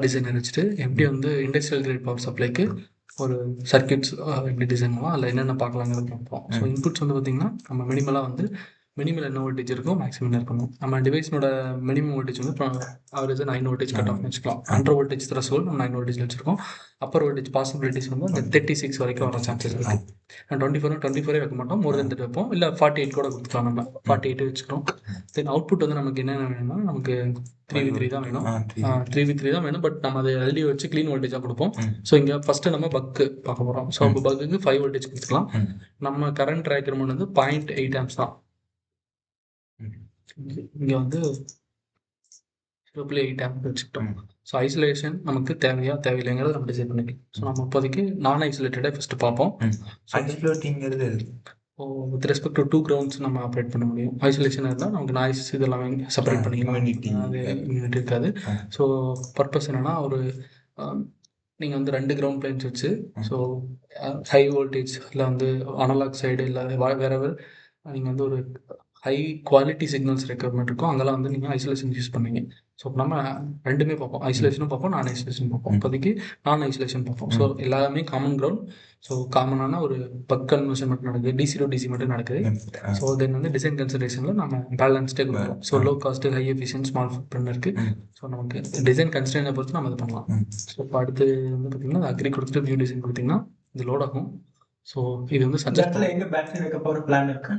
Designer வச்சுட்டு எப்படி வந்து இண்டஸ்ட்ரியல் கிரேட் பவர் சப்ளைக்கு ஒரு சர்க்யூட்ஸ் எப்படி டிசைன் பண்ணலாம், அதில் என்னென்ன பார்க்கலாங்கிறது பார்ப்போம். ஸோ இன்புட்ஸ் வந்து பார்த்திங்கன்னா நம்ம மினிமலாக வந்து மினிமல் என்ன வோல்டேஜ் இருக்கும், மேக்ஸிமம் என்ன இருக்கணும். நம்ம டிவைஸோட மினிமம் வோல்டேஜ் வந்து அவரேஜ் 9 வோல்டேஜ் கட் ஆஃப் வச்சுக்கலாம். 100 வோல்டேஜ் த்ரெஷோல்ட் நம்ம 9 வோல்டேஜ் வச்சிருக்கோம். அப்பர் வோல்டேஜ் பாசிபிலிட்டிஸ் வந்து அந்த 36 வரைக்கும் வர சான்சஸ் இருக்கு. 24 வைக்க மாட்டோம், மோர் தென் 30 வைப்போம். இல்லை 48 கூட கொடுத்துக்கலாம். நம்ம 48 வச்சுக்கிறோம். தென் அவுட்புட் வந்து நமக்கு என்னென்ன வேணும்னா, நமக்கு 3v3 தான் வேணும். 3v3 தான் வேணும். பட் நம்ம அதை எல்டிஓ வச்சு க்ளீன் வோல்டேஜாக கொடுப்போம். ஸோ இங்கே ஃபஸ்ட்டு நம்ம பக்கு பார்க்க போகிறோம். ஸோ அப்போ பக்குக்கு 5 வோல்டேஜ் கொடுத்துக்கலாம். நம்ம கரண்ட் ரெக்யர்மெண்ட் வந்து 0.8 ஆம்ஸ் தான். இங்கே வந்து 0.8 ஆம்ப் வச்சுக்கிட்டோம். ஸோ ஐசோலேஷன் நமக்கு தேவையா தேவையில்லைங்கிறத நம்ம டிசைட் பண்ணிக்கலாம். ஸோ நம்ம இப்போதைக்கு நான் ஐசோலேட்டடாக ஃபஸ்ட்டு பார்ப்போம். ஐசோலேட்டிங்கிறது வித் ரெஸ்பெக்ட் டு 2 கிரவுண்ட்ஸ் நம்ம ஆப்ரேட் பண்ண முடியும். ஐசோலேஷன் இருந்தால் நமக்கு நாய்ஸ் இதெல்லாமே செப்பரேட் பண்ணிக்கலாம். அது இம்யூனிட்டி இருக்காது. ஸோ பர்பஸ் என்னென்னா, ஒரு நீங்கள் வந்து 2 கிரவுண்ட் பிளேன்ஸ் வச்சு, ஸோ ஹை வோல்டேஜ் இல்லை வந்து அனலாக் சைடு இல்லை வேற நீங்கள் வந்து ஒரு ஹை குவாலிட்டி சிக்னல்ஸ் ரெக்யர்மெண்ட் இருக்கும், அங்கெல்லாம் வந்து நீங்கள் ஐசோலேஷன் யூஸ் பண்ணுவீங்க. ஸோ நம்ம ரெண்டுமே பார்ப்போம், ஐசோலேஷனும் பார்ப்போம், நான் ஐசோலேஷன் பார்ப்போம். இப்போதைக்கு நான் ஐசோலேஷன் பார்ப்போம். ஸோ எல்லாமே காமன் கிரவுண்ட். ஸோ காமனான ஒரு பக் கன்வர்ஷன் மட்டும் நடக்குது, டிசி டு டிசி மட்டும் நடக்குது. ஸோ தென் வந்து டிசைன் கன்சிடரேஷனில் நம்ம பேலன்ஸ்டே கொடுக்குறோம். So low cost high efficient small food print இருக்குது. ஸோ நமக்கு டிசைன் கன்ஸ்டன்டை பொறுத்து நம்ம இது பண்ணலாம். ஸோ இப்போ அடுத்து வந்து பார்த்திங்கன்னா அக்ரி கொடுத்துட்டு வியூ டிசைன் கொடுத்திங்கன்னா இது லோட் ஆகும். ஸோ இது வந்து சஜஸ்ட் எங்கே பேட்டரி வைக்க போகிற பிளான் இருக்கு.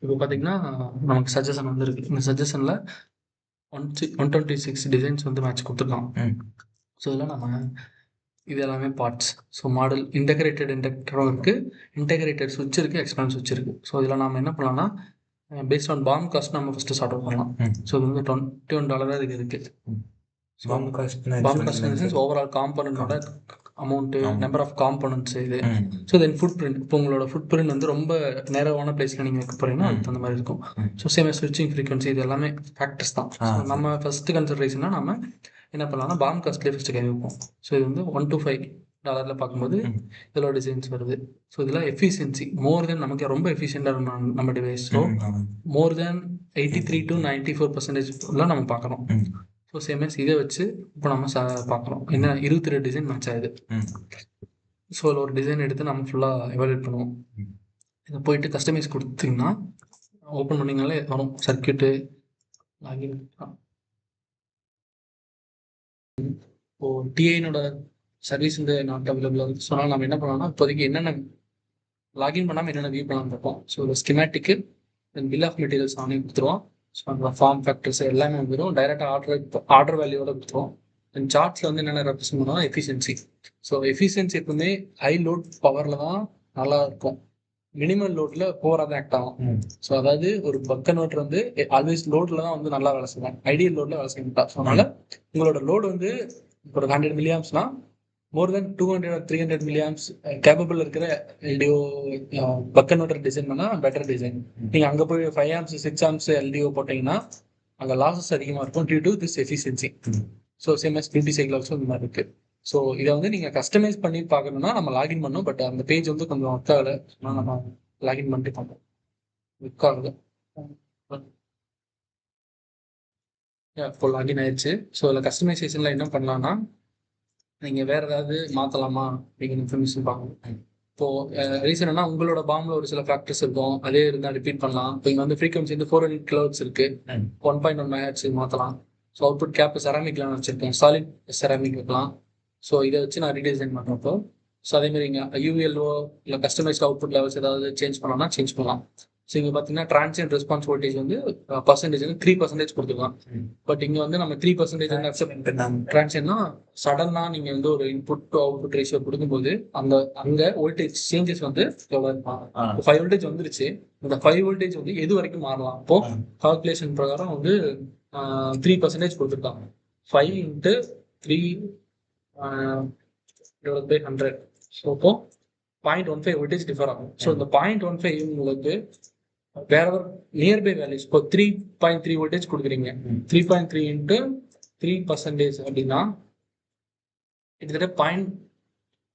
இப்போ பார்த்தீங்கன்னா நமக்கு சஜஷன் வந்துருக்கு. இந்த சஜஷனில் 126 டிசைன்ஸ் வந்து மேட்ச் கொடுத்துருக்கான். ஸோ இதில் நம்ம இது எல்லாமே பார்ட்ஸ். ஸோ மாடல் இன்டெகிரேட்டட் இண்டக்டரும் இருக்குது, இன்டெகிரேட்டட் சுவிட்ச் இருக்குது, எக்ஸ்பேண்ட் சுவிட்ச் இருக்குது. ஸோ இதில் நம்ம என்ன பண்ணலாம்னா, பேஸ்ட் ஆன் பாம் காஸ்ட் நம்ம ஃபஸ்ட்டு ஸ்டார்ட் அவுட் பண்ணலாம். ஸோ இது வந்து $21 இதுக்கு இருக்குது. ஸோ பாம் காஸ்ட் ஓவரால் காம்பனண்டோட அமௌண்ட்டு, நம்பர் ஆஃப் காம்பனன்ட்ஸ் இது. So then footprint. இப்போ உங்களோட ஃபுட் பிரிண்ட் வந்து ரொம்ப நேரவான பிளேஸில் நீங்கள் வைக்க போகிறீங்கன்னா அதுக்கு அந்த மாதிரி இருக்கும். ஸோ சேம் ஸ்விட்சிங் ஃப்ரீக்வன்சி இது எல்லாமே ஃபேக்டர்ஸ் தான். ஸோ நம்ம ஃபஸ்ட்டு கன்சிடரேஷனாக நம்ம என்ன பண்ணலாம்னா பாம் காஸ்ட்லேயே ஃபஸ்ட்டு கை வைப்போம். ஸோ இது வந்து $125 பார்க்கும்போது இதோட டிசைன்ஸ் வருது. ஸோ இதில் எஃபிஷியன்சி மோர் தென் நமக்கு ரொம்ப எஃபிஷியண்டாக இருக்கும் நம்ம device. So more then 83 to 94% நம்ம பார்க்குறோம். ஸோ சேமஸ் இதை வச்சு இப்போ நம்ம பார்க்குறோம் என்ன 22 டிசைன் மேட்ச் ஆகுது. ஸோ அதில் ஒரு டிசைன் எடுத்து நம்ம ஃபுல்லாக எவாலுவேட் பண்ணுவோம். இதை போயிட்டு கஸ்டமைஸ் கொடுத்தீங்கன்னா ஓப்பன் பண்ணிங்கனாலே வரும் சர்க்கியூட்டு லாகின். இப்போது டிஐனோட சர்வீஸ் வந்து நாட் அவைலபிள். ஸோ அதனால் நம்ம என்ன பண்ணலாம்னா இப்போதைக்கு என்னென்ன லாகின் பண்ணாமல் என்னென்ன வியூ பண்ணலாம்னு பார்ப்போம். ஸோ ஒரு ஸ்கிமேட்டிக்கு தென் பில் ஆஃப் மெட்டீரியல்ஸ் அவனே கொடுத்துருவோம். ஸோ அந்த ஃபார்ம் ஃபேக்டர்ஸ் எல்லாமே வந்துடும். டைரெக்டாக ஆர்டர் வேல்யூவோட கொடுத்துருவோம். அண்ட் சார்ட்ஸில் வந்து என்னென்ன ரெப்ரசென்ட் பண்ணுவோம், எஃபிஷியன்சி. ஸோ எஃபிஷியன்சி எப்பவுமே ஹை லோட் பவரில் தான் நல்லா இருக்கும், மினிமல் லோடில் ஓவராக தான் ஆக்ட் ஆகும். ஸோ அதாவது ஒரு பக் கன்வெர்ட்டர் வந்து ஆல்வேஸ் லோடில் தான் வந்து நல்லா வேலை செய்வாங்க, ஐடியல் லோடில் வேலை செய்ய மாட்டா. ஸோ அதனால் உங்களோட லோடு வந்து ஒரு 100 milliamps more then 200 or 300 milliamps capable இருக்கிற எல்டிஓ பக் கன்வெர்ட்டர் டிசைன் பண்ணால் பெட்டர் டிசைன். நீங்கள் அங்கே போய் 5 amps 6 amps எல்டிஓ போட்டிங்கன்னா அங்கே லாஸஸ் அதிகமாக இருக்கும் due to this efficiency. So same duty cycle also இந்த மாதிரி இருக்குது. ஸோ இதை வந்து நீங்கள் கஸ்டமைஸ் பண்ணி பார்க்கணுன்னா நம்ம லாகின் பண்ணோம். பட் அந்த பேஜ் வந்து கொஞ்சம் ஒர்க் ஆகலை. சொன்னால் நம்ம லாகின் பண்ணிட்டு பார்ப்போம். ஒர்க் ஆகுது. இப்போ லாகின் ஆயிடுச்சு. ஸோ அதில் கஸ்டமைசேஷனில் என்ன பண்ணலான்னா, நீங்கள் வேறு ஏதாவது மாற்றலாமா அப்படிங்கிற இன்ஃபர்மேஷன் பார்க்கணும். இப்போது ரீசன் என்ன, உங்களோட பாம்பில் ஒரு சில ஃபேக்டர்ஸ் இருக்கும், அதே இருந்தால் ரிப்பீட் பண்ணலாம். இப்போ இங்கே வந்து ஃப்ரீக்வன்சி வந்து 400 kHz இருக்குது, 1.1 MHz மாற்றலாம். ஸோ அவுட்புட் கேப் செராமிக்ல நான் வச்சுருக்கேன், சாலிட் செராமிக் வைக்கலாம். ஸோ இதை வச்சு நான் ரீடிசைன் பண்ணுறப்போ ஸோ அதேமாதிரி இங்கே யூஎல்ஓ இல்லை கஸ்டமைஸ்ட் அவுட்புட் லெவல்ஸ் ஏதாவது சேஞ்ச் பண்ணலாம்னா சேஞ்ச் பண்ணலாம். ஸோ இங்கே பார்த்தீங்கன்னா டிரான்சியன்ட் ரெஸ்பான்ஸ் வோல்டேஜ் வந்து பர்சன்டேஜ் வந்து 3% கொடுத்துக்கலாம். பட் இங்கே வந்து நம்ம 3% வந்து அக்செப்ட் பண்ணாங்க. டிரான்சியன்னா சடனாக நீங்கள் வந்து ஒரு இன்புட் டு அவுட்புட் ரேஷியோ கொடுக்கும்போது அங்கே வோல்டேஜ் சேஞ்சஸ் வந்து எவ்வளோ இருக்கும். 5 voltage வந்துருச்சு, இந்த 5 voltage வந்து எது வரைக்கும் மாறலாம். இப்போ கால்குலேஷன் பிரகாரம் வந்து 3% கொடுத்துருக்காங்க. 5 × 3 / 100. ஸோ இப்போ 0.15 voltage டிஃபர் ஆகும். ஸோ இந்த 0.15 உங்களுக்கு வேற நியர்பை வேல்யூஸ் இப்போ 3.3 voltage கொடுக்குறீங்க, 3.3 × 3% அப்படின்னா கிட்டத்தட்ட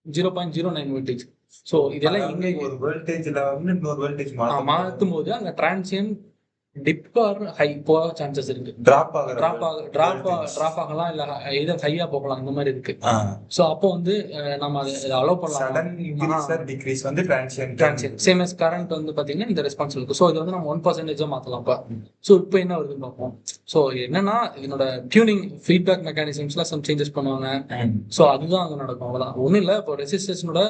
0.09 voltage. ஸோ இதெல்லாம் எங்கே ஒரு வோல்டேஜ்ல வந்து இன்னொரு வோல்டேஜ் மாற்றும் போது அங்கே டிரான்சியன்ட் டிப் ஆர் ஹை போக சான்சஸ் இருக்கு. டிராப் ட்ராப் ஆகலாம், இல்ல இதர் ஹையா போகலாம், இந்த மாதிரி இருக்கு. ஸோ அப்போ வந்து நம்ம அதை அலோவ் பண்ணலாம். சடன் இன்க்ரீஸ் ஆர் டிக்ரீஸ் வந்து டிரான்சியன்ட் சேம் as கரண்ட் வந்து பாத்தீங்கன்னா இந்த ரெஸ்பான்ஸ் இருக்கு. ஸோ இது வந்து நம்ம 1% மாத்தலாம். ஸோ இப்போ என்ன வருதுன்னு பார்ப்போம். ஸோ என்னன்னா இதனோட டியூனிங் ஃபீட்பேக் மெக்கானிசம்ஸ்ல சம் சேஞ்சஸ் பண்ணுவாங்க. ஸோ அதுதான் அங்கே நடக்கும். அவ்வளோதான், ஒன்றும் இல்லை. இப்போ ரெசிஸ்டன்ஸோட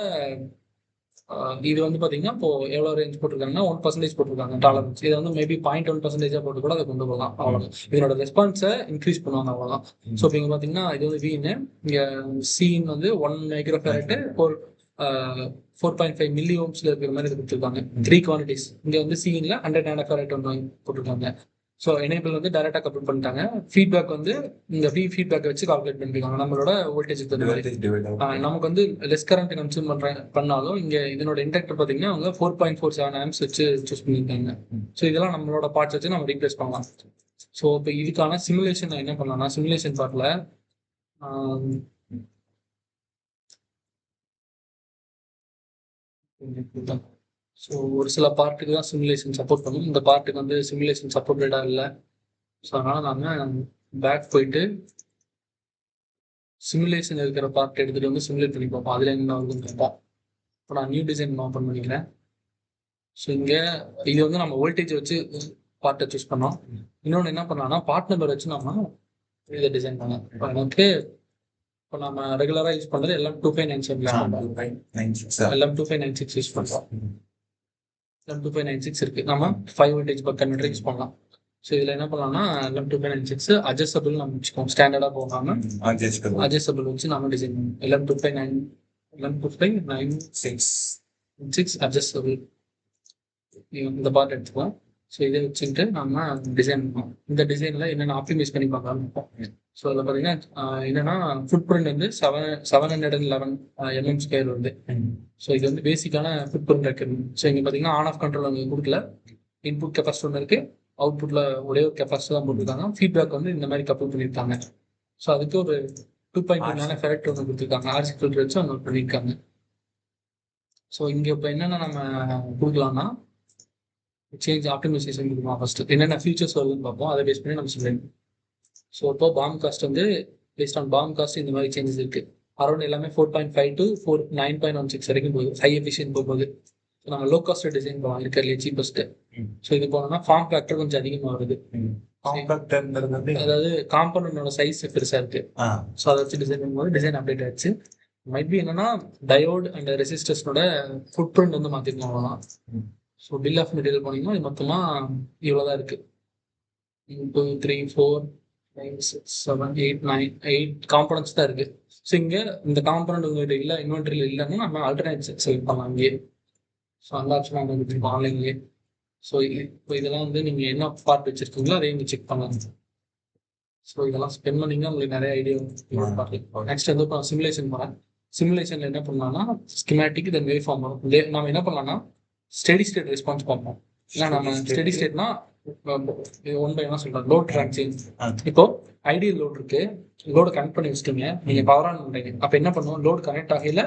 இது வந்து பாத்தீங்கன்னா இப்போ எவ்வளோ ரேஞ்ச் போட்டிருக்காங்கன்னா 1% போட்டிருக்காங்க டாலரன்ஸ். இது வந்து மேபி 0.1% போட்டு கூட அதை கொண்டு போகலாம். அவ்வளோதான், இதனோட ரெஸ்பான்ஸை இன்க்ரீஸ் பண்ணுவாங்க. அவ்வளோதான். ஸோ இப்போ இங்கே பார்த்தீங்கன்னா இது வந்து வீன்னு, இங்கே சீன் வந்து 1 மைக்ரோஃபேரட் ஒரு 4.5 மில்லி ஓம்ஸ்ல இருக்கிற மாதிரி கொடுத்துருக்காங்க. 3 குவான்டிட்டிஸ். இங்கே வந்து சீன்ல 100 நானோஃபேரட் ஒன்று போட்டிருக்காங்க. ஸோ எனேபிள் வந்து டைரக்டாக கப்பல் பண்ணிட்டாங்க. ஃபீட்பேக் வந்து இந்த ஃபீட்பேக்கை வச்சு கால்குலேட் பண்ணிருக்காங்க நம்மளோட வோல்டேஜ். நமக்கு வந்து லெஸ் கரண்ட் கன்சியூம் பண்ணாலும் இங்கே இதனோட இண்டக்டர் பார்த்தீங்கன்னா அவங்க 4.47 ஆம்ஸ் வச்சு சூஸ் பண்ணியிருக்காங்க. ஸோ இதெல்லாம் நம்மளோட பார்ட்ஸ் வச்சு நம்ம ரீப்ளேஸ் பண்ணலாம். ஸோ இப்போ இதுக்கான சிமுலேஷன் என்ன பண்ணலாம்னா, சிமுலேஷன் பார்ட்டில் ஸோ ஒரு சில பார்ட்டுக்கு தான் சிமுலேஷன் சப்போர்ட் பண்ணும். இந்த பார்ட்டுக்கு வந்து சிமுலேஷன் சப்போர்ட்டடாக இல்லை. ஸோ அதனால் நாங்கள் பேக் போயிட்டு சிமுலேஷன் இருக்கிற பார்ட் எடுத்துகிட்டு வந்து சிமுலேட் பண்ணி பார்ப்போம். அதில் என்ன ஆகுதுன்னு பார்ப்போம். இப்போ நான் நியூ டிசைன் ஓப்பன் பண்ணிக்கிறேன். ஸோ இங்கே இது வந்து நம்ம வோல்டேஜ் வச்சு பார்ட்டை சூஸ் பண்ணோம். இன்னொன்று என்ன பண்ணலாம்னா பார்ட் நம்பர் வச்சு நம்ம இதை டிசைன் பண்ணலாம். இப்போ எனக்கு இப்போ நம்ம ரெகுலராக யூஸ் பண்ணுறது எல்லாம் 2597 யூஸ் பண்ணுறோம். எல்லாம் 2596 யூஸ் பண்ணுறோம். எல்லாம் 2596 இருக்கு. நம்ம 5 வோல்டேஜ் பக் கன்வெர்ட்டர் யூஸ் பண்ணலாம். ஸோ இதில் என்ன பண்ணலாம்னா எல்லாம் 2596 அட்ஜஸ்டபிள் நம்ம வச்சுக்கோம். ஸ்டாண்டர்டாக போகாம அட்ஜஸ்டபிள் வச்சு நம்ம டிசைன் பண்ணுவோம். எல்லாம் 2596 அட்ஜஸ்டபிள் இந்த பார்ட் எடுத்துக்குவோம். ஸோ இதை வச்சுட்டு நம்ம டிசைன் பண்ணுவோம். இந்த டிசைனில் என்னென்ன ஆப்டிமைஸ் பண்ணி பார்க்கலாம் பார்ப்போம். ஸோ அதில் பார்த்தீங்கன்னா என்னன்னா ஃபுட் பிரிண்ட் வந்து 711 mm² வருது. ஸோ இது வந்து பேசிக்கான ஃபுட் பிரிண்ட் இருக்குது. ஸோ இங்கே பார்த்தீங்கன்னா ஆன் ஆஃப் கண்ட்ரோல் அங்கே கொடுக்கல. இன்புட் கெப்பாசிட்டி ஒன்று இருக்குது, அவுட்புட்டில் ஒரே ஒரு கெப்பாசிட்டி தான் போட்டிருக்காங்க. ஃபீட்பேக் வந்து இந்த மாதிரி கப்பல் பண்ணியிருக்காங்க. ஸோ அதுக்கு ஒரு 2.2 நானோஃபேரட் ஒன்று கொடுத்துருக்காங்க. ஆர்சி ஃபில்டர் வச்சு அவங்க பண்ணியிருக்காங்க. ஸோ இங்கே இப்போ என்னென்ன நம்ம கொடுக்கலாம்னா சேஞ்ச் ஆப்டிமைசேஷன் கொடுக்கலாம். ஃபர்ஸ்ட் என்னென்ன ஃபீச்சர்ஸ் வருதுன்னு பார்ப்போம். அதை பேஸ் பண்ணி நம்ம சொல்லுவோம். ஸோ இப்போ பாம் காஸ்ட் வந்து பேஸ்ட் ஆன் பாம் காஸ்ட் இந்த மாதிரி சேஞ்சஸ் இருக்கு. அரௌண்ட் எல்லாமே 4.5 to 9.16 வரைக்கும் போகுது. ஹை எஃபிஷியன்ட் போகுது. ஸோ நம்ம லோ காஸ்ட் டிசைன் போகலாம், இருக்கிறதுலே சீப்பஸ்ட். ஸோ இது போனோம்னா ஃபார்ம் ஃபேக்டர் கொஞ்சம் அதிகமாக வருது. அதாவது காம்பனண்டோட சைஸ் பெருசாக இருக்கு. ஸோ அதை வச்சு டிசைன் பண்ணும்போது டிசைன் அப்டேட் ஆச்சு. மைட் பி என்னன்னா டயோட் அண்ட் ரெசிஸ்டர்ஸோட ஃபுட் பிரிண்ட் வந்து மாற்றிருக்கோம், அவ்வளோதான். ஸோ பில் ஆஃப் மெட்டீரியல் போனீங்கன்னா இது மொத்தமாக இவ்வளோ தான் இருக்குது. 2 3 4 5 6 7 8 9 8 காம்பனன்ட்ஸ் தான் இருக்குது. ஸோ இங்கே இந்த காம்பனண்ட் உங்கள்கிட்ட இல்லை, இன்வென்ட்ரியில் இல்லைன்னா நம்ம ஆல்டர்னேட் செலக்ட் பண்ணலாம் இங்கே. ஸோ அந்த ஆப்ஷன் நாங்கள் கொடுத்துருக்கோம் ஆன்லைன்லேயே. ஸோ இப்போ இதெல்லாம் வந்து நீங்கள் என்ன பார்ட் வச்சுருக்கீங்களோ அதையும் நீங்கள் செக் பண்ணலாம். ஸோ இதெல்லாம் ஸ்பெண்ட் பண்ணிங்கன்னா உங்களுக்கு நிறைய ஐடியா பார்க்கலாம். நெக்ஸ்ட் வந்து இப்போ சிமுலேஷன் போகிறேன். சிமுலேஷனில் என்ன பண்ணலாம்னா ஸ்கிமேட்டிக் தென் வேவ் ஃபார்ம் வரும். நம்ம என்ன பண்ணலாம்னா ஸ்டெடி ஸ்டேட் ரெஸ்பான்ஸ் பார்ப்போம். ஏன்னா நம்ம ஸ்டெடி ஸ்டேட்னா 1 by 1 சொல்றோம். Load transient. இப்போ ஐடியல் லோட் இருக்கு, லோடு கனெக்ட் பண்ணி வச்சுட்டீங்க, நீங்க பவர் ஆன் பண்றீங்க. அப்ப என்ன பண்ணுவோம், லோடு கனெக்ட் ஆகல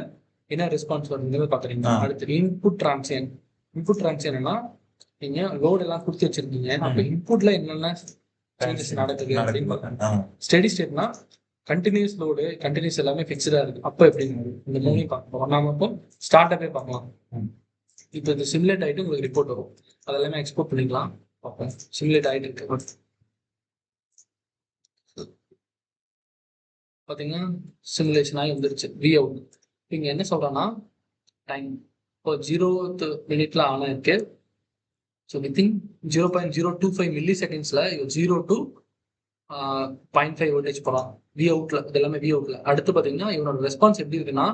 என்ன ரெஸ்பான்ஸ் வருதுங்கிறத பாக்குறீங்க. அடுத்து இன்புட் டிரான்சியன்ட். இன்புட் டிரான்சியன்ட்னா நீங்க லோடு எல்லாம் கொடுத்து வச்சிருக்கீங்க, அப்ப இன்புட்ல என்னென்ன சேஞ்சஸ் நடக்குது அப்படின்னு. ஸ்டெடி ஸ்டேட்னா கண்டினியூஸ் லோடு, கண்டினியூஸ் எல்லாமே ஃபிக்ஸ்டா இருக்கு. அப்போ எப்படி இந்த மூணையும் பார்ப்போம். நாம இப்போ ஸ்டார்டப்பே பார்க்கலாம். இப்போ இது சிமுலேட் ஆகிட்டு உங்களுக்கு ரிப்போர்ட் வரும். அதெல்லாமே எக்ஸ்போர்ட் பண்ணிக்கலாம். பார்ப்போம் சிமுலேட் ஆகிட்டு இருக்கு. பார்த்தீங்கன்னா சிமுலேஷன் ஆகி வந்துருச்சு. V out. இங்கே என்ன சொல்கிறேன்னா டைம் இப்போ 0th மினிட்ல ஆன் ஆயிருக்கு. ஸோ வித்தின் 0.025 மில்லி செகண்ட்ஸில் 0 to 0.5 வோல்டேஜ் போகலாம். வி அவுட்டில் இது எல்லாமே வி அவுட்டில். அடுத்து பார்த்தீங்கன்னா இவனோட ரெஸ்பான்ஸ் எப்படி இருக்குன்னா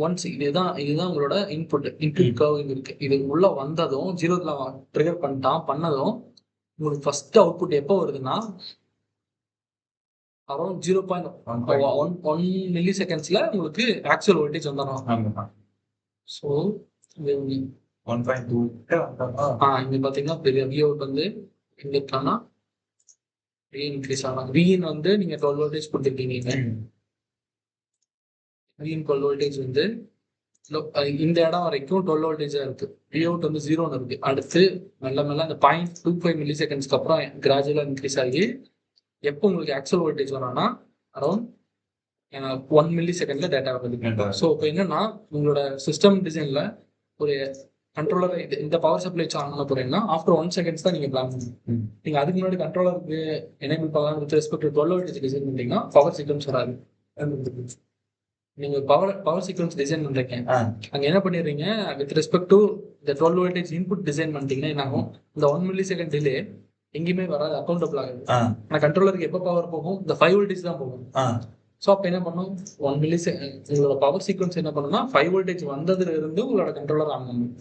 ஒன்ஸ் இதுதான் உங்களோட இன்புட் கர்வ் இருக்கு. இது உள்ள வந்ததும் 0ல ட்ரிகர் பண்ணதும் உங்களுக்கு ஃபர்ஸ்ட் அவுட்புட் எப்போ வருதுன்னா அரௌண்ட் 0.1 மில்லி செகண்ட்ஸ்ல உங்களுக்கு ஆக்சுவல் வோல்டேஜ் வந்துடும். ஸோ இங்க பாத்தீங்கன்னா பெரிய வி அவுட் வந்து எங்க இருக்கான்னா இன்க்ரீஸ் ஆகலாம். விஇன் வந்து நீங்க 12 வோல்டேஜ் கொடுத்துருக்கீங்க. விஇன் 12 வோல்டேஜ் வந்து இந்த இடம் வரைக்கும் 12 வோல்டேஜா இருக்கு. வி அவுட் வந்து 0ன்னு இருக்கு. அடுத்து மெல்ல மெல்ல அந்த 0.25 மில்லி செகண்ட்ஸ்க்கு அப்புறம் கிராஜுவலா இன்க்ரீஸ் ஆகி எப்போ உங்களுக்கு ஆக்சுவல் வோல்டேஜ் வரும்னா அரௌண்ட் 1 மில்லி செகண்ட்ல டேட்டா வருது. ஸோ இப்போ என்னன்னா உங்களோட சிஸ்டம் டிசைன்ல ஒரு கண்ட்ரோலர் இந்த பவர் சப்ளை ஆன் பண்ண போறீங்கன்னா ஆஃப்டர் 1 செகண்ட்ஸ் தான் நீங்க பிளான் பண்ணுங்க. நீங்க அதுக்கு முன்னாடி கண்ட்ரோலருக்கு எனேபிள் பண்ணலாம் with respect to 12 voltage design பண்ணீங்கன்னா பவர் சீக்வன்ஸ் வராது. நீங்க பவர் சீக்வன்ஸ் டிசைன் பண்றீங்க, அங்க என்ன பண்ணிடுறீங்க வித் ரெஸ்பெக்ட் டு இந்த 12 வோல்டேஜ் இன்புட் டிசைன் பண்ணிட்டீங்கன்னா என்ன ஆகும், இந்த 1 மில்லி செகண்ட் டிலே எங்கேயுமே வராது, அக்கௌண்டபிள் ஆகுது. ஆனா கண்ட்ரோலருக்கு எப்போ பவர் போகும், இந்த 5 வோல்டேஜ் தான் போகும். ஸோ அப்போ என்ன பண்ணும், 1 மில்லி உங்களோட பவர் சீக்வன்ஸ் என்ன பண்ணுன்னா 5 வோல்டேஜ் வந்ததுல இருந்து உங்களோட கண்ட்ரோலர் ஆன் பண்ணும்.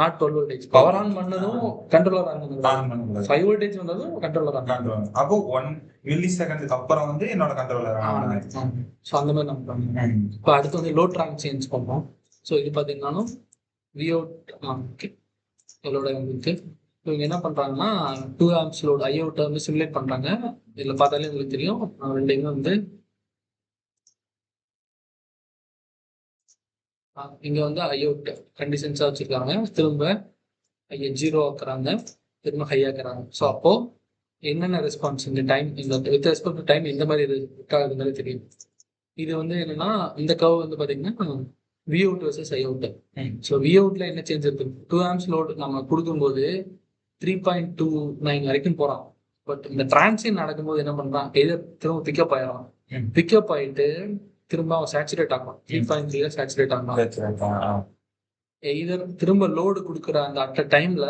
நாட் 12 வோல்டேஜ் பவர் ஆன் பண்ணதும் கண்ட்ரோலர் ஆன் பண்ணும், 5 வோல்டேஜ் வந்ததும் கண்ட்ரோலர் ஆன் பண்ணும். அப்போ 1 மில்லி செகண்டுக்கு அப்புறம் வந்து என்னோட கண்ட்ரோலர் ஆன். ஸோ அந்த மாதிரி நம்ம பண்ணுவோம். இப்போ அடுத்து வந்து லோட் ரேங்க் சேஞ்ச் பண்ணுவோம். ஸோ இது பார்த்தீங்கன்னா வி அவுட் இதோட உங்களுக்கு இவங்க என்ன பண்றாங்கன்னா 2 ஆம்ப்ஸ் லோட் ஐ அவுட்டை வந்து சிமுலேட் பண்றாங்க. இதுல பார்த்தாலே உங்களுக்கு தெரியும் ரெண்டையுமே வந்து இங்க வந்து ஐ அவுட் கண்டிஷன்ஸா வச்சிருக்காங்க, திரும்ப ஐயா 0 ஆக்குறாங்க, திரும்ப ஹை ஆக்குறாங்க. ஸோ அப்போ என்னென்ன ரெஸ்பான்ஸ் இந்த டைம் இந்த வித் ரெஸ்பெக்ட் டு டைம் இந்த மாதிரி இருக்காதுங்கிறது தெரியும். இது வந்து என்னன்னா இந்த கர்வ் வந்து பாத்தீங்கன்னா V out versus I out. So V அவுட்ல என்ன சேஞ்ச் இருக்கு, 2 ஆம்ப்ஸ் லோடு நம்ம கொடுக்கும்போது 3.29 வரைக்கும் போறான். பட் இந்த டிரான்சிஷன் நடக்கும்போது என்ன பண்றான், திரும்ப பிக்கப் ஆயிடும். பிக்கப் ஆயிட்டு திரும்ப அவன் சேச்சுரேட் ஆகும், 3.3ல சேச்சுரேட் ஆகும். இதர் திரும்ப லோடு கொடுக்குற அந்த அட் டைம்ல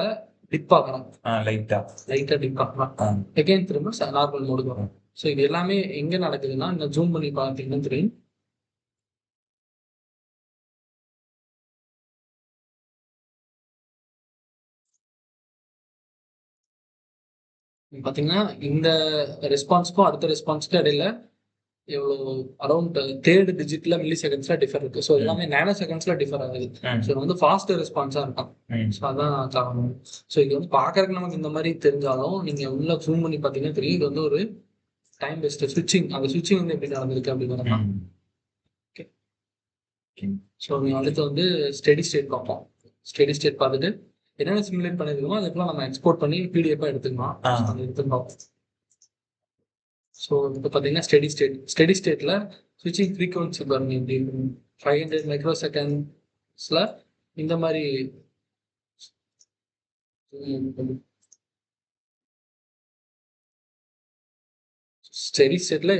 டிப் ஆகணும், லைட்டா டிப் ஆகலாம், எகைன் திரும்ப நார்மல் மோடுக்கு வரும். ஸோ இது எல்லாமே எங்க நடக்குதுன்னா இந்த ஜூம் பண்ணி பார்த்தீங்கன்னா தெரியும். பாத்தீங்கன்னா இந்த ரெஸ்பான்ஸ்க்கும் அடுத்த ரெஸ்பான்ஸ்க்கும் இடையில எவ்வளவு அரௌண்ட் தேர்ட் டிஜிட்ல மில்லி செகண்ட்ஸ்ல டிஃபர் இருக்கு. ஸோ எல்லாமே நேனோ செகண்ட்ஸ்ல டிஃபர் ஆகுது. ஸோ வந்து ஃபாஸ்ட் ரெஸ்பான்ஸா இருக்கும். ஸோ அதான் காரணம். ஸோ இது வந்து பாக்குறதுக்கு நமக்கு இந்த மாதிரி தெரிஞ்சாலும் நீங்க உள்ள ஜூம் பண்ணி பாத்தீங்கன்னா தெரியும், இது வந்து ஒரு டைம் பெஸ்ட் ஸ்விட்சிங். அந்த ஸ்விட்சிங் வந்து எப்படி நடந்திருக்கு அப்படிங்கிறதா. ஓகே, ஸோ நீங்க அடுத்து வந்து ஸ்டெடி ஸ்டேட் பார்ப்போம். ஸ்டெடி ஸ்டேட் பார்த்துட்டு என்னென்ன சிமுலேட் பண்ணிருக்கோமோ அதுக்கெல்லாம் நம்ம எக்ஸ்போர்ட் பண்ணி பிடிஎஃப் எடுத்துக்கலாம். அதை எடுத்துக்கலாம். ஸோ இப்போ பார்த்தீங்கன்னா ஸ்டெடி ஸ்டேட்ல ஸ்விட்சிங் ஃப்ரீக்வன்சி பாருங்க எப்படி 500 மைக்ரோ செகண்ட்ஸ்ல இந்த மாதிரி ஸ்டெடி ஸ்டேட்ல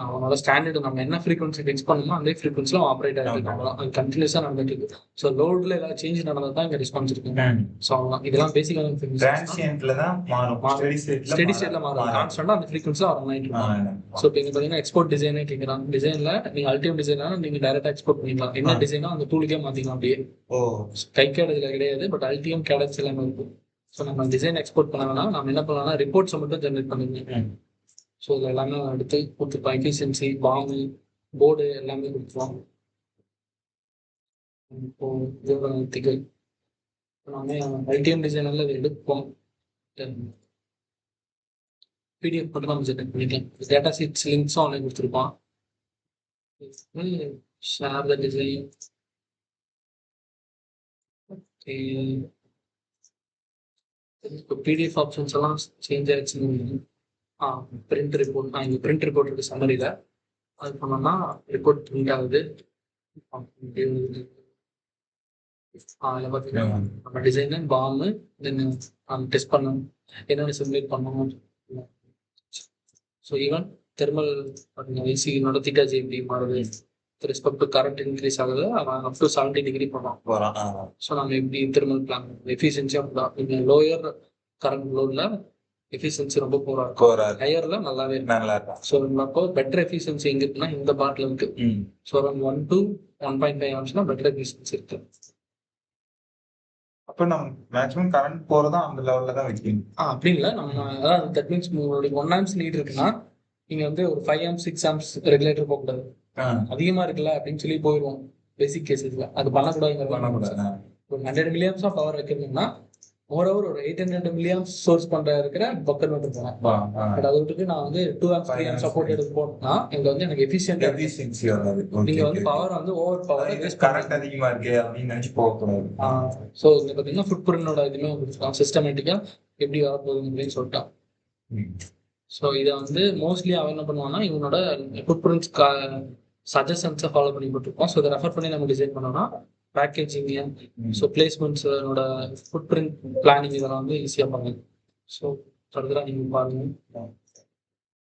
அவனோட ஸ்டாண்டர்டு நம்ம என்ன ஃப்ரீக்வன்சி ஃபிக்ஸ் பண்ணணுமோ அந்த ஃப்ரீக்வன்சில ஆப்ரேட் ஆகிட்டு இருக்காங்க, அது கண்டினியூஸா நடந்துட்டு இருக்கு. ஸோ லோட்ல ஏதாவது சேஞ்ச் நடந்தது தான் இங்க ரெஸ்பான்ஸ் இருக்கு. ஸோ அவ்வளோதான், இதெல்லாம் பேசிக்கான ஸ்டெடி ஸ்டேட்ல மாறும், கான்ஸ்டன்டா அந்த ஃப்ரீக்வன்சில அவர் ஆகிட்டு இருக்காங்க. ஸோ இப்போ இங்க பார்த்தீங்கன்னா எக்ஸ்போர்ட் டிசைனே கேட்குறாங்க. டிசைன்ல நீங்க அல்டிமேட் டிசைனா நீங்க டைரக்டா எக்ஸ்போர்ட் பண்ணிக்கலாம், என்ன டிசைனோ அந்த டூலுக்கே மாத்திக்கலாம் அப்படியே. கை கேடதுல கிடையாது, பட் அல்டிஎம் கேடட்ஸ் எல்லாமே இருக்கும். ஸோ நம்ம டிசைன் எக்ஸ்போர்ட் பண்ணலாம், நம்ம என்ன பண்ணலாம்னா ரிப்போர்ட்ஸை மட்டும் ஜென்ரேட் பண்ணிக்கலாம். ஸோ இது எல்லாமே எடுத்து கொடுத்துருப்போம், எஃபிஷியன்சி பாம்பு போர்டு எல்லாமே கொடுத்துருவோம். இப்போ விவரத்துக்கு எல்லாமே அல்டிஎம் டிசைனர்ல இது எடுப்போம். பிடிஎஃப் மட்டும் நம்ம ஜென்ரேட் பண்ணிக்கலாம். டேட்டா ஷீட்ஸ் லிங்க்ஸும் அவனே கொடுத்துருப்பான். Share the design. இப்போ பிடிஎஃப் ஆப்ஷன்ஸ் எல்லாம் சேஞ்ச் ஆயிடுச்சுன்னு பிரிண்ட் ரிப்போர்ட். இங்கே பிரிண்ட் ரிப்போர்ட் இருக்கு சம்மரியில், அது பண்ணோம்னா ரிப்போர்ட் பிரிண்ட் ஆகுது. அதில் பார்த்தீங்கன்னா நம்ம டிசைனர் பாம்பு தென் டெஸ்ட் பண்ணணும், என்னென்ன சிமுலேட் பண்ணணும். ஸோ ஈவன் தெர்மல் ஐசியோட தீட்டாஜி எப்படி மாறுது ரெஸ்பெக்ட் டு கரண்ட் இன்க்ரீஸ் ஆகுது, அவன் அப் டு 70 டிகிரி பண்ணுவான். ஸோ நம்ம எப்படி தெர்மல் பிளான் எஃபிஷியன்சியாக அப்படிதான். நீங்கள் லோயர் கரண்ட் லோட்ல எஃபிஷியன்சி ரொம்ப போரா இருக்கும், ஹையர்ல நல்லாவே இருக்கும். ஸோ அப்போ பெட்டர் எஃபிஷியன்சி எங்க இருக்குன்னா இந்த பார்ட்ல இருக்கு. ஸோ 1 to 1.5 ஆம்ஸ்னா பெட்டர் எஃபிஷியன்சி இருக்கு. அப்போ நம்ம மேக்ஸிமம் கரண்ட் போறதா அந்த லெவல்ல தான் வைக்கணும். அப்படி இல்லை, நம்ம அதாவது தட் மீன்ஸ் உங்களுடைய 1 ஆம்ஸ் லீட் இருக்குன்னா நீங்க வந்து ஒரு 5 ஆம்ஸ் 6 ஆம்ஸ் ரெகுலேட்டர் போகக்கூடாது. அதிகமா இருக்குல்ல அப்படின்னு சொல்லி போயிடுவோம் பேசிக் கேசஸ்ல, அது பண்ணக்கூடாது. ஒரு 100 மில்லியம்ஸ் ஆஃப் பவர் வைக்கணும்னா ஓவரால் ஒரு 800 மில்லியம் சோர்ஸ் பண்ற இருக்கிற பக்கர் மட்டும் போனேன். பட் அதை விட்டுட்டு நான் வந்து 2 ஆம்ஸ் 3 ஆம்ஸ் சப்போர்ட் எடுத்து போட்டேன்னா எங்க வந்து எனக்கு எஃபிஷியன்டா எஃபிஷியன்சி வராது. நீங்க வந்து பவர் வந்து ஓவர் பவர் வேஸ்ட் கரண்ட் அதிகமா இருக்கு அப்படின்னு நினைச்சு போகக்கூடாது. ஸோ இங்க பாத்தீங்கன்னா ஃபுட் பிரிண்டோட இதுவுமே கொடுத்துருக்கான் சிஸ்டமேட்டிக்கா எப்படி வரப்போகுது அப்படின்னு சொல்லிட்டான். ஸோ இதை வந்து மோஸ்ட்லி அவன் என்ன பண்ணுவான்னா இவனோட ஃபுட் பிரிண்ட்ஸ் சஜஷன்ஸை ஃபாலோ பண்ணி போட்டுருப்போம். ஸோ இதை ரெஃபர் பண்ணி நம்ம டிசைன் பண்ணோம்னா பேக்கேஜிங்கு ஸோ பிளேஸ்மெண்ட்ஸோட ஃபுட் பிரிண்ட் பிளானிங் இதெல்லாம் வந்து ஈஸியாக பண்ணலாம். ஸோ ஃபர்தராக நீங்கள் பாருங்கள்.